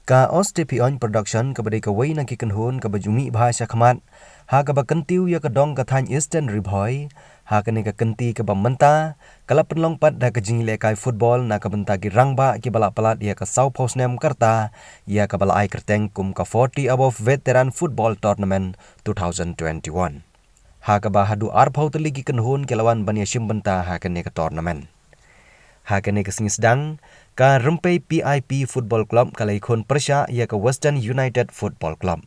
Ka Oste production kabadi ka wei nang kikenhun ka bajumi bahasa Kamut. Haka ba kentiu ya ka dong ka than Eastern Ribhoi. Haka ni ka kenti ka ba menta. Kala penlongpat da ka jingle kai football na ka benta ki rangba ki balak palat ya ka South Post Nem Karta. Ya ka balai kerteng kum ka 40 above veteran football tournament 2021. Haka ba hadu arpau teligi kenhun kelawan bania simbenta haka ni ka tournament. Haka ni ka sedang ka Rempai PIP Football Club kalai khon Persha ya ka Western United Football Club.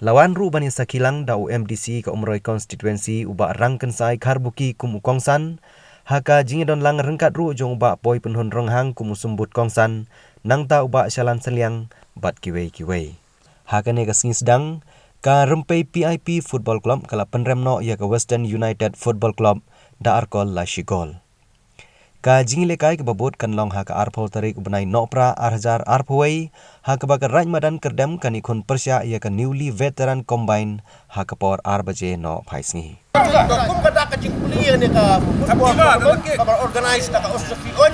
Lawan ru bani sakilang da UMDC ka Umroi constituency uba rangken sai karbuki kum ukongsan. Haka jingi don lang rengkat ru jong uba poi penhun ronghang kum sumbut kongsan. Nang ta uba syalan seliang bat kiwei. Haka ni ka sedang ka Rempai PIP Football Club kala penremno ya ka Western United Football Club da arkol la shigol. Ka jingi lekai ke babut kan long haka arpau tarik benai nopra arhajar arpawai haka baka raj madan kerdem kan ikon Persha ya ka newly veteran combine haka por arbaje no phaisngi. Kum kata ka jing puli ni ka football organize ka Oste on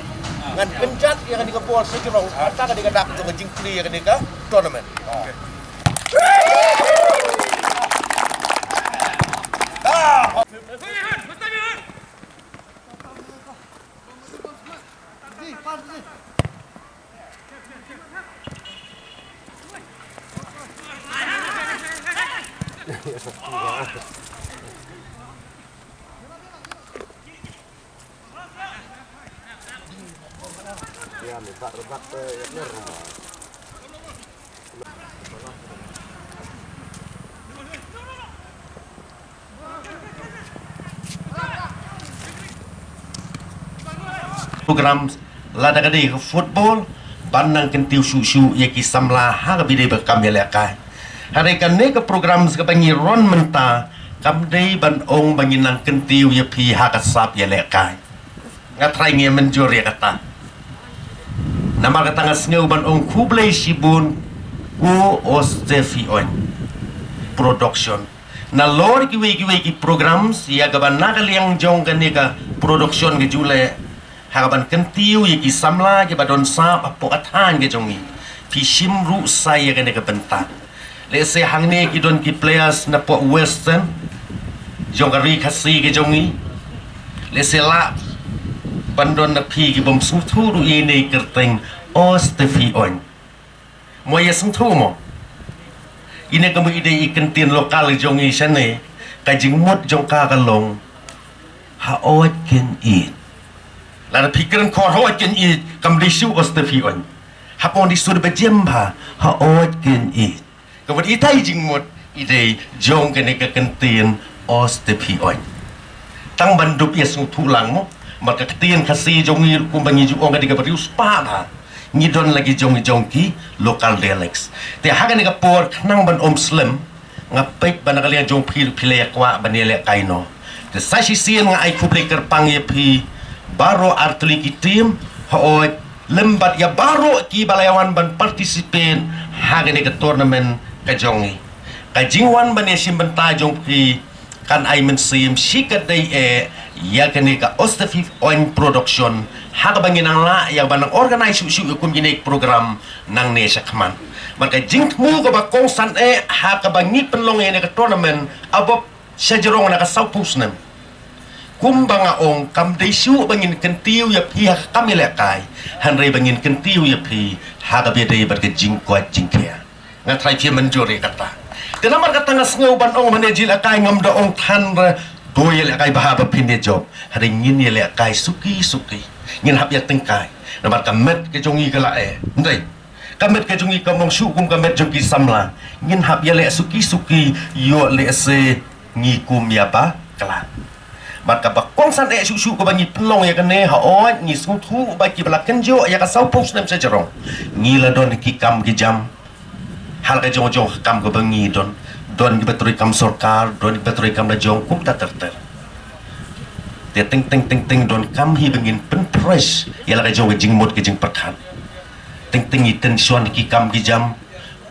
ngan penjat yang di ka bol sejurong kata ka di ka dak ka jing puli yang di ka tournament. Program lada kadi football bandang kentiu susu yaki samla ha bide bekam ya lekai hari kan ne ke program ke bangi ron menta kam dei ban ong bangi nang kentiu ya pi ha ka sap ya lekai ngatrai nge menjur ya kata nama kata ngasngeu ban ong kublai sibun u Oste production na lor ki programs ya gaban nakaliang jong kanika production ke jule harapan kentiu yaki samla ke badon sap apo athan ke jongi pi simru saya ke neka bentak le se hangne ki don ki players na po western jongari Khasi ke jongi le se la bandon na pi ki bom sutu ru ini kerteng Oste moya sungtu mo ine kamu ide Ktien lokal jongi sane kajing mut jongka kalong ha ot ken Ieid lalu pikiran kor Hooid ken Ieid kam disu Oste hapon disu de bejemba ha Hooid ken Ieid kemudian itai jingmut ide jong kene ke Ktien Oste tang bandup ya sung tulang mo maka Ktien Khasi jongi kumbangi ju ong kadiga berius pa ba ngidon lagi jongki local dialects te haga ni kapor nang ban slim ngapek ban kalian jong pilek kwa banele kaino te sashi sien nga ai publiker pang ye pi baro artli ki tim Hooid lembat ya baro ki balayawan ban partisipen haga ni ke tournament ka jongi ka jingwan ban yesim benta jong pi kan ai mensim sikat dai ya kene ka Oste production haga bangin ang la ya banang organize su kum ginek program nang ne sakman maka jingmu ka ba kongsan haga bangi penlong ne ka tournament abop sejerong na ka saupusnem kumbanga ong kam desu bangin kentiu ya pihak kami lekai hanre bangin kentiu ya pi haga bede berke jingkuat jingkea ngatrai pi menjore kata kenamar kata ngasngeu ban ong manejil akai ngamda ong tanra doye lekai bahaba pinde job hari ngin ye lekai suki ngin hap ya tengkai namar kamet ke jongi kala ndai kamet ke jongi kamong su kum kamet jongi samla ngin hap ya le suki yo le se ngikum ya ba kala maka bakong san susu ko bangi pelong ya kene ha Hooid ngi sungtu baki balakan jo ya ka saupos nem sejerong ngila don ki kam ki jam hal ka jong kam ko bangi don ki beturi kam sorkar don ki beturi kam la jong kum ta terter te ting don kam hi bengin pen press ya la ka jong jing mot ki jing perkhan ting i tension ki kam ki jam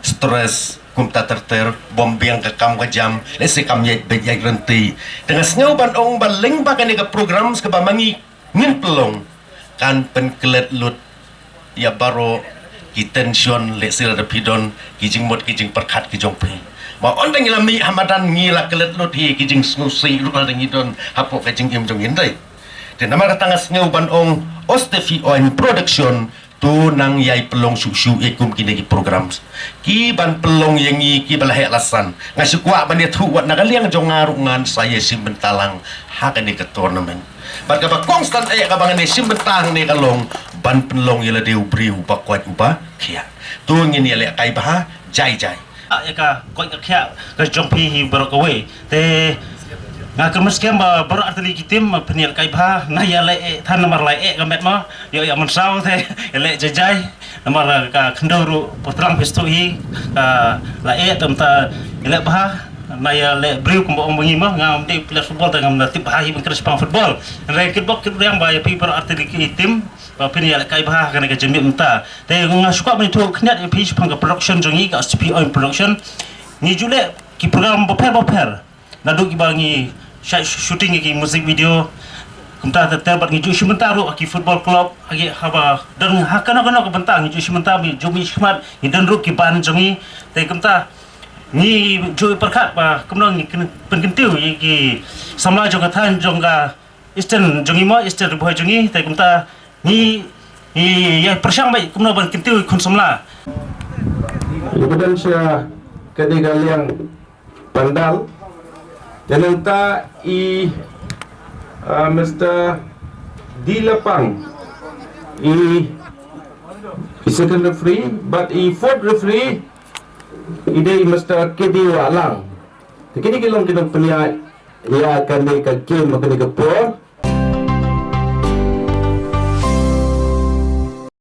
stress kum ta terter bombiang ka kam ka jam lese kam ye be ye renti dengan sneu ban ong baling ba kan ka program ke ba mangi ngin pelong kan pen kelet lut ya baro ki tension le sila da pidon ki jing mot ki jing perkhat ki jong pe ma on dang ila mi hamadan ngila kelet lot hi ki jing snusi lu dang idon hapo ka jing im jong indai te nama tangas ngeu ban ong Oste fi oin production tu nang yai pelong su ekum kini ki program ki ban pelong yangi ki balahe alasan ngasu kwa ban dia thu wat nagaliang jong ngarungan saya simbentalang haka ni ke tournament bat ka ba konstant ka bang ni simbentang ni kalong ban pelong yela deu briu ba kwat uba khia tu ngini le kai ba jai ka koi ka khia ka jong pi hi bar ko we te nga kemas kem bar artili kitim penial kai ba na ya le than nomor lai gamet ma yo ya man saw te le jajai nomor ka khndoru potrang pistu hi ka la tamta le ba na ya le briu ko mo ngi ma ngam de player football ta ngam na tip ha hi bangkres pang football re kitbok yang ba ya pi bar artili kitim penial kai ba ka ga jemi mta te nga suka me tu khnyat pi pang ka production jongi ka sp on production ni jule ki program boper na do ki bangi shooting ki music video kumta terbat ngi ju simentaru ki football club agi haba dan hakana kana ko bentang ngi ju simenta bi jumi khmat ni dan ru ki ban jongi te kumta ni ju perkhat ba kumnong ni penkentiu ki samla jong than jong ga eastern jongi ma eastern boy jongi te kumta ni ya persang bai kumno ban kentiu kon samla kemudian saya ketika yang pandal dan ta Mr. Dilapang second referee but fourth referee ide Mr. Kedi Walang kini kilong kinong peniat ya akan ke game akan ke por